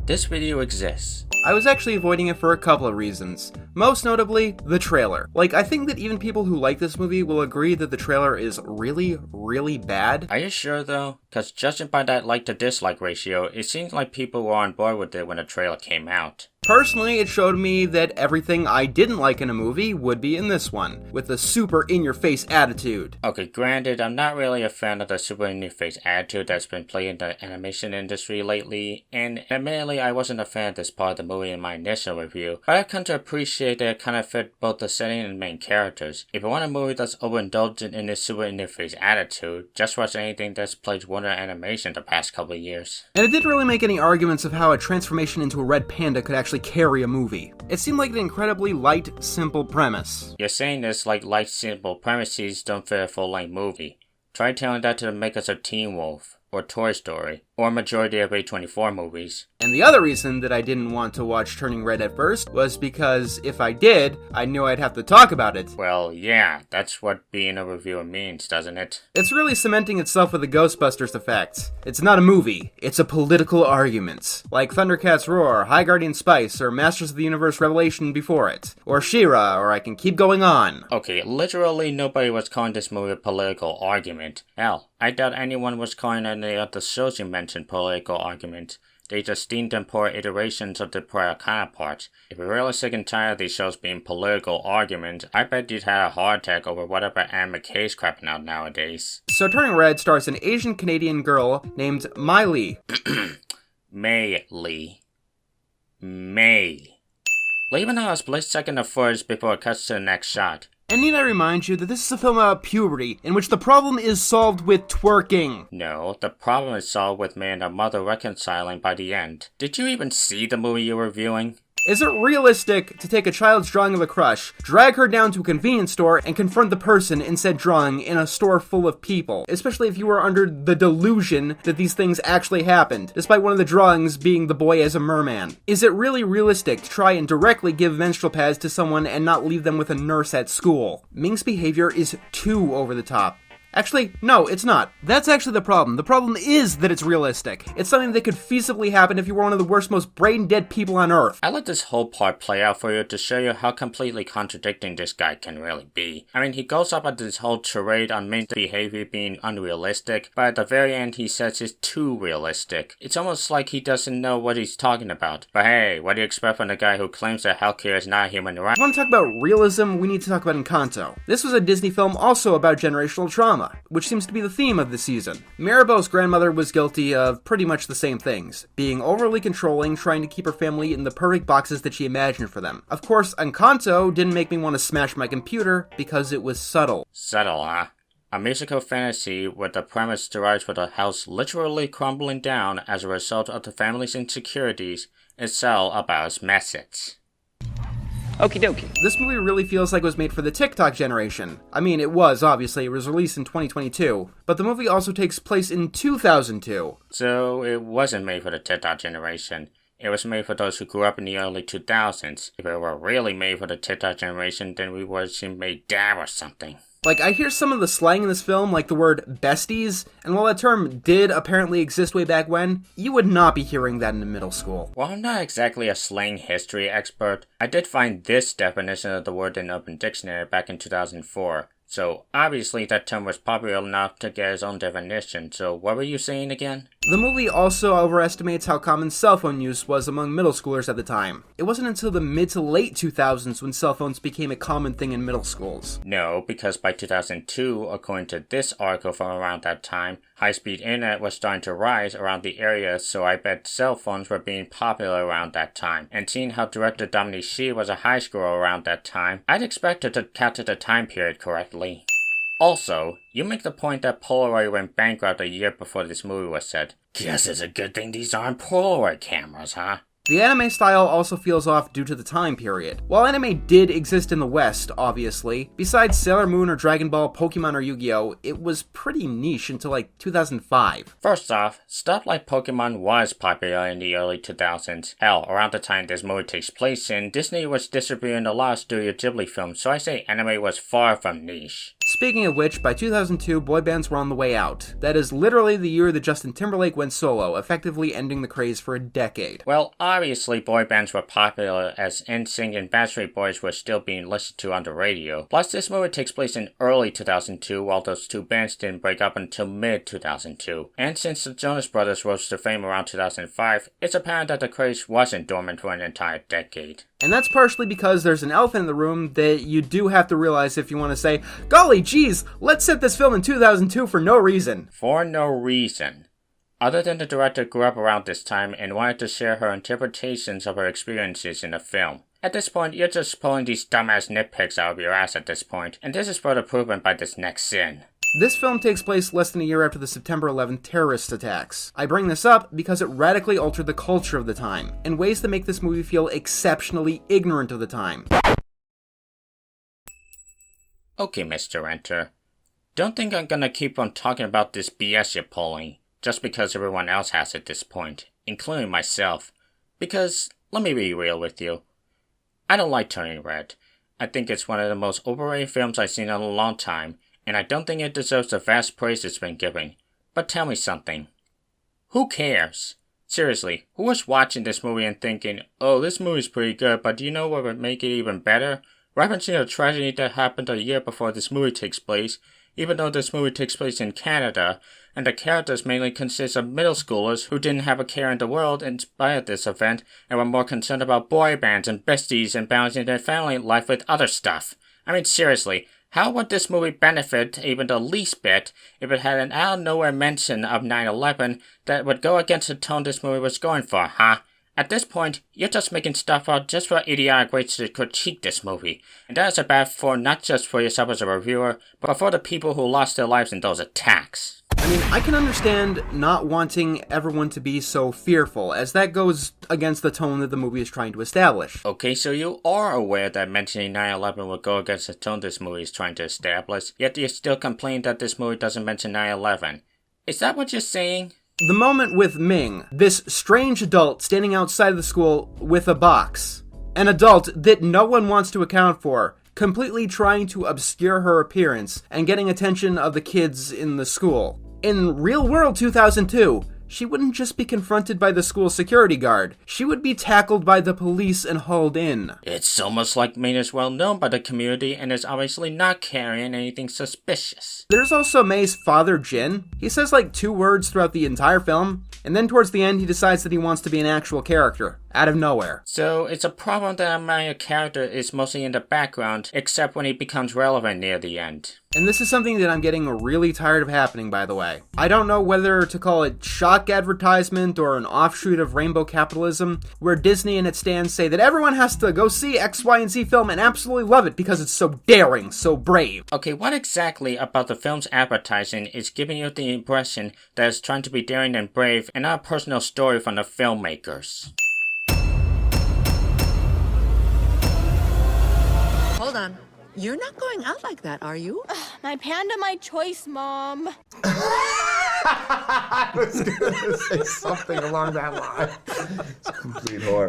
this video exists. I was actually avoiding it for a couple of reasons. Most notably, the trailer. I think that even people who like this movie will agree that the trailer is really, really bad. Are you sure though? Cause judging by that like to dislike ratio, it seems like people were on board with it when the trailer came out. Personally, it showed me that everything I didn't like in a movie would be in this one, with a super in-your-face attitude. Okay, granted, I'm not really a fan of the super in-your-face attitude that's been played in the animation industry lately, and admittedly, I wasn't a fan of this part of the movie in my initial review, but I've come to appreciate that it kind of fit both the setting and main characters. If you want a movie that's overindulgent in this super in-your-face attitude, just watch anything that's played Wonder Animation the past couple of years. And it didn't really make any arguments of how a transformation into a red panda could actually carry a movie. It seemed like an incredibly light, simple premise. You're saying this like light, simple premises don't fit a full-length movie. Try telling that to the makers of Teen Wolf, or Toy Story, or majority of A24 movies. And the other reason that I didn't want to watch Turning Red at first was because if I did, I knew I'd have to talk about it. Well, yeah, that's what being a reviewer means, doesn't it? It's really cementing itself with the Ghostbusters effect. It's not a movie, it's a political argument. Like Thundercats Roar, High Guardian Spice, or Masters of the Universe Revelation before it. Or She-Ra, or I can keep going on. Okay, literally nobody was calling this movie a political argument. Hell, I doubt anyone was calling any of the shows you mentioned political argument. They just deemed them poor iterations of the prior counterparts. If you're really sick and tired of these shows being political arguments, I bet you'd have a heart attack over whatever anime is crapping out nowadays. So Turning Red stars an Asian Canadian girl named Mai Lee. Mei Lee. May. Leaving her a split second of footage before it cuts to the next shot. And need I remind you that this is a film about puberty, in which the problem is solved with twerking. No, the problem is solved with me and her mother reconciling by the end. Did you even see the movie you were viewing? Is it realistic to take a child's drawing of a crush, drag her down to a convenience store, and confront the person in said drawing in a store full of people? Especially if you are under the delusion that these things actually happened, despite one of the drawings being the boy as a merman. Is it really realistic to try and directly give menstrual pads to someone and not leave them with a nurse at school? Ming's behavior is too over the top. Actually, no, it's not. That's actually the problem. The problem is that it's realistic. It's something that could feasibly happen if you were one of the worst, most brain-dead people on Earth. I let this whole part play out for you to show you how completely contradicting this guy can really be. I mean, he goes up at this whole charade on Ming's behavior being unrealistic, but at the very end he says it's too realistic. It's almost like he doesn't know what he's talking about. But hey, what do you expect from the guy who claims that healthcare is not a human right? If you want to talk about realism, we need to talk about Encanto. This was a Disney film also about generational trauma, which seems to be the theme of the season. Mirabel's grandmother was guilty of pretty much the same things, being overly controlling, trying to keep her family in the perfect boxes that she imagined for them. Of course, Encanto didn't make me want to smash my computer because it was subtle. Subtle, huh? A musical fantasy where the premise derives from the house literally crumbling down as a result of the family's insecurities is all about its message. Okie dokie. This movie really feels like it was made for the TikTok generation. I mean, it was, obviously. It was released in 2022. But the movie also takes place in 2002. So, it wasn't made for the TikTok generation. It was made for those who grew up in the early 2000s. If it were really made for the TikTok generation, then we would have made dab or something. I hear some of the slang in this film, like the word besties, and while that term did apparently exist way back when, you would not be hearing that in middle school. While I'm not exactly a slang history expert, I did find this definition of the word in Urban Dictionary back in 2004. So, obviously that term was popular enough to get its own definition, so what were you saying again? The movie also overestimates how common cell phone use was among middle schoolers at the time. It wasn't until the mid to late 2000s when cell phones became a common thing in middle schools. No, because by 2002, according to this article from around that time, high-speed internet was starting to rise around the area, so I bet cell phones were being popular around that time. And seeing how director Dominique Shi was a high schooler around that time, I'd expect her to capture the time period correctly. Also, you make the point that Polaroid went bankrupt a year before this movie was set. Guess it's a good thing these aren't Polaroid cameras, huh? The anime style also feels off due to the time period. While anime did exist in the West, obviously, besides Sailor Moon or Dragon Ball, Pokemon or Yu-Gi-Oh!, it was pretty niche until 2005. First off, stuff like Pokemon was popular in the early 2000s. Hell, around the time this movie takes place in, Disney was distributing a lot of Studio Ghibli films, so I say anime was far from niche. Speaking of which, by 2002, boy bands were on the way out. That is literally the year that Justin Timberlake went solo, effectively ending the craze for a decade. Well, obviously boy bands were popular as NSYNC and Backstreet Boys were still being listened to on the radio. Plus, this movie takes place in early 2002, while those two bands didn't break up until mid-2002. And since the Jonas Brothers rose to fame around 2005, it's apparent that the craze wasn't dormant for an entire decade. And that's partially because there's an elephant in the room that you do have to realize if you want to say, golly geez, let's set this film in 2002 for no reason. For no reason. Other than the director grew up around this time and wanted to share her interpretations of her experiences in the film. At this point, you're just pulling these dumbass nitpicks out of your ass at this point, and this is further proven by this next sin. This film takes place less than a year after the September 11th terrorist attacks. I bring this up because it radically altered the culture of the time, in ways that make this movie feel exceptionally ignorant of the time. Okay, MrEnter. Don't think I'm gonna keep on talking about this BS you're pulling, just because everyone else has at this point, including myself. Because, let me be real with you, I don't like Turning Red. I think it's one of the most overrated films I've seen in a long time, and I don't think it deserves the vast praise it's been given. But tell me something. Who cares? Seriously, who was watching this movie and thinking, oh, this movie's pretty good, but do you know what would make it even better? Referencing a tragedy that happened a year before this movie takes place, even though this movie takes place in Canada, and the characters mainly consist of middle schoolers who didn't have a care in the world inspired this event and were more concerned about boy bands and besties and balancing their family life with other stuff. I mean, seriously. How would this movie benefit even the least bit if it had an out-of-nowhere mention of 9/11 that would go against the tone this movie was going for, huh? At this point, you're just making stuff out just for idiotic ways to critique this movie, and that is bad for not just for yourself as a reviewer, but for the people who lost their lives in those attacks. I mean, I can understand not wanting everyone to be so fearful, as that goes against the tone that the movie is trying to establish. Okay, so you are aware that mentioning 9/11 will go against the tone this movie is trying to establish, yet you still complain that this movie doesn't mention 9/11. Is that what you're saying? The moment with Ming, this strange adult standing outside the school with a box. An adult that no one wants to account for, completely trying to obscure her appearance and getting attention of the kids in the school. In real world 2002, she wouldn't just be confronted by the school security guard, she would be tackled by the police and hauled in. It's almost like Ming is well known by the community and is obviously not carrying anything suspicious. There's also May's father, Jin. He says like 2 words throughout the entire film, and then towards the end he decides that he wants to be an actual character, out of nowhere. So it's a problem that my character is mostly in the background, except when he becomes relevant near the end. And this is something that I'm getting really tired of happening, by the way. I don't know whether to call it shock advertisement or an offshoot of rainbow capitalism, where Disney and its stands say that everyone has to go see X, Y, and Z film and absolutely love it because it's so daring, so brave. Okay, what exactly about the film's advertising is giving you the impression that it's trying to be daring and brave and not a personal story from the filmmakers? Hold on. You're not going out like that, are you? My panda, my choice, Mom. I was gonna say something along that line. It's complete horror.